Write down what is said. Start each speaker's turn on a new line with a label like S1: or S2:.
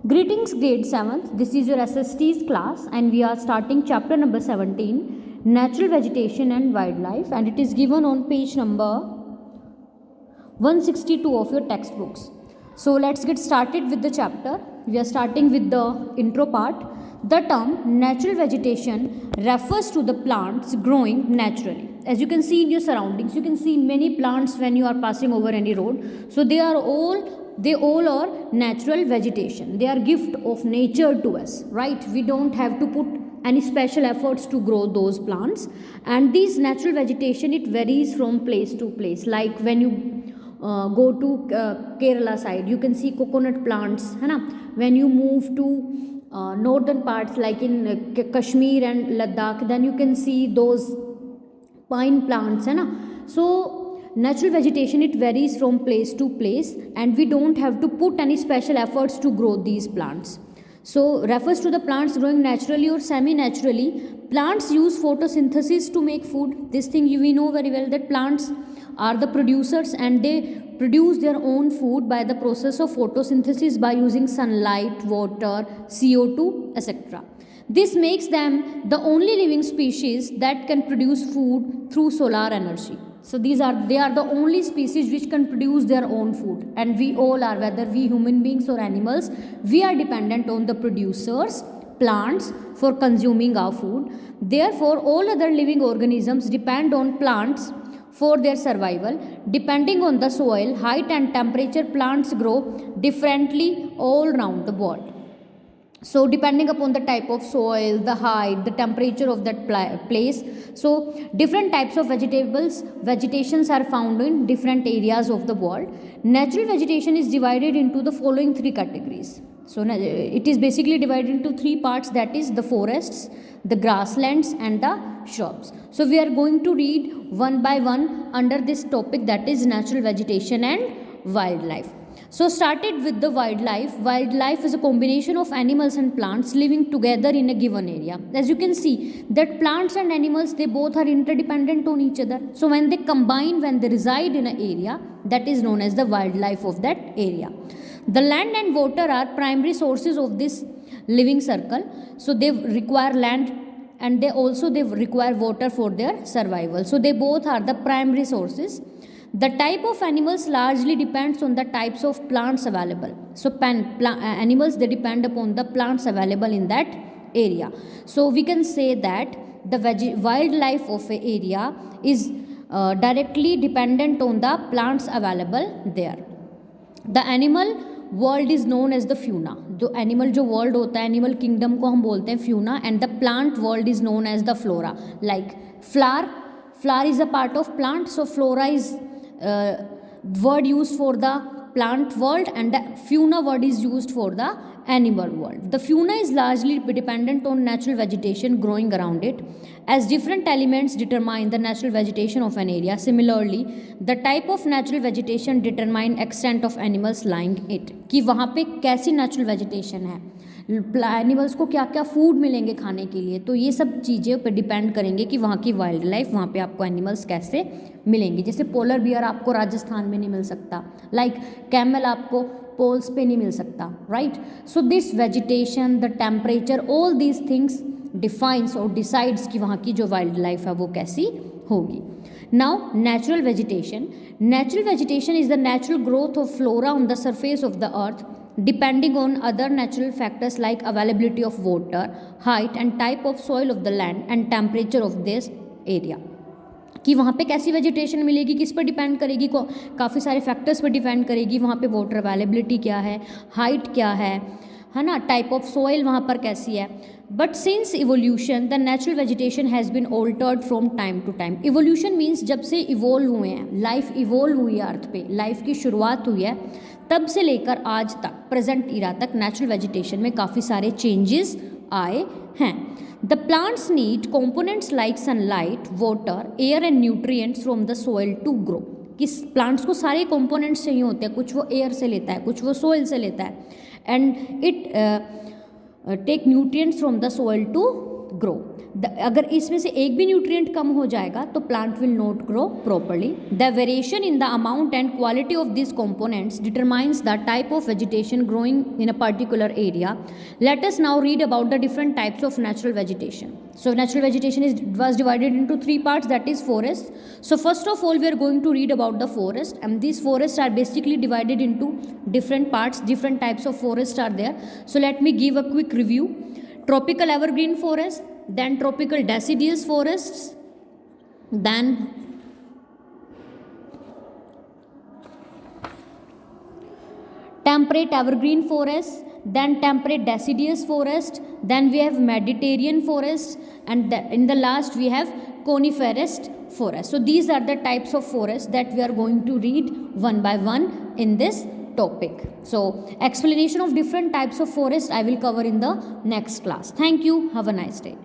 S1: Greetings, grade 7th. This is your SST's class, and we are starting chapter number 17, Natural Vegetation and Wildlife, and it is given on page number 162 of your textbooks. So let's get started with the chapter. We are starting with the intro part. The term natural vegetation refers to the plants growing naturally. As you can see in your surroundings, you can see many plants when you are passing over any road. So they all are natural vegetation. They are gift of nature to us, right? We don't have to put any special efforts to grow those plants. And these natural vegetation, it varies from place to place. Like when you go to Kerala side, you can see coconut plants, है ना? When you move to northern parts like in Kashmir and Ladakh, then you can see those pine plants, है ना? So natural vegetation, it varies from place to place, and we don't have to put any special efforts to grow these plants. So refers to the plants growing naturally or semi-naturally. Plants use photosynthesis to make food. This thing we know very well, that plants are the producers and they produce their own food by the process of photosynthesis by using sunlight, water, CO2, etc. This makes them the only living species that can produce food through solar energy. So they are the only species which can produce their own food, and we all are, whether we human beings or animals, we are dependent on the producers, plants, for consuming our food. Therefore, all other living organisms depend on plants for their survival. Depending on the soil, height and temperature, plants grow differently all around the world. So depending upon the type of soil, the height, the temperature of that place, so different types of vegetations are found in different areas of the world. Natural vegetation is divided into the following three categories. So it is basically divided into three parts, that is the forests, the grasslands and the shrubs. So we are going to read one by one under this topic, that is natural vegetation and wildlife. So started with the wildlife. Wildlife is a combination of animals and plants living together in a given area. As you can see that plants and animals, they both are interdependent on each other. So when they combine, when they reside in an area, that is known as the wildlife of that area. The land and water are primary sources of this living circle. So they require land and they require water for their survival. So they both are the primary sources. The type of animals largely depends on the types of plants available. So animals, they depend upon the plants available in that area. So we can say that the wildlife of an area is directly dependent on the plants available there. The animal world is known as the fauna. जो animal जो world होता है, animal kingdom को हम बोलते हैं fauna, and the plant world is known as the flora. Like flower is a part of plant, so flora is word used for the plant world and the fauna word is used for the animal world. The fauna is largely dependent on natural vegetation growing around it, as different elements determine the natural vegetation of an area. Similarly, the type of natural vegetation determine extent of animals lying it, कि वहाँ पे कैसी natural vegetation है, animals को क्या क्या food मिलेंगे खाने के लिए. तो ये सब चीज़ें पर डिपेंड करेंगे कि वहाँ की वाइल्ड लाइफ, वहाँ पे आपको एनिमल्स कैसे मिलेंगे. जैसे पोलर बियर आपको राजस्थान में नहीं मिल सकता, लाइक कैमल आपको पोल्स पे नहीं मिल सकता, right. So this vegetation, the temperature, all these things defines और डिसाइड्स कि वहाँ की जो वाइल्ड लाइफ है वो कैसी होगी. Now, natural vegetation. Natural vegetation is the natural growth of flora on the surface of the earth, depending on other natural factors like availability of water, height and type of soil of the land and temperature of this area. कि वहाँ पे कैसी vegetation मिलेगी, किस पर depend करेगी, काफ़ी सारे फैक्टर्स पर डिपेंड करेगी. वहाँ पे वाटर अवेलेबिलिटी क्या है, हाइट क्या है ना, टाइप ऑफ सॉइल वहाँ पर कैसी है. But since evolution the natural vegetation has been altered from time to time. Evolution means जब से इवोल्व हुए हैं, लाइफ इवोल्व हुई है अर्थ पे, लाइफ की शुरुआत हुई है, तब से लेकर आज तक, प्रेजेंट इरा तक नेचुरल वेजिटेशन में काफ़ी सारे चेंजेस आए हैं. The plants need components like sunlight, water, air and nutrients from the soil to grow. कि प्लांट्स को सारे कंपोनेंट्स चाहिए होते हैं, कुछ वो एयर से लेता है, कुछ वो सॉइल से लेता है, and it take nutrients from the soil to grow. अगर इसमें से एक भी न्यूट्रिएंट कम हो जाएगा तो plant will not grow properly. The variation in the amount and quality of this components determines the type of vegetation growing in a particular area. Let us now read about the different types of natural vegetation. So natural vegetation was divided into three parts, that is forest. So first of all we are going to read about the forest, and these forests are basically divided into different parts. Different types of forests are there. So let me give a quick review. Tropical evergreen forest, then tropical deciduous forests, then temperate evergreen forests, then temperate deciduous forest, then we have Mediterranean forest, and in the last we have coniferous forest. So these are the types of forests that we are going to read one by one in this topic. So explanation of different types of forest I will cover in the next class. Thank you. Have a nice day.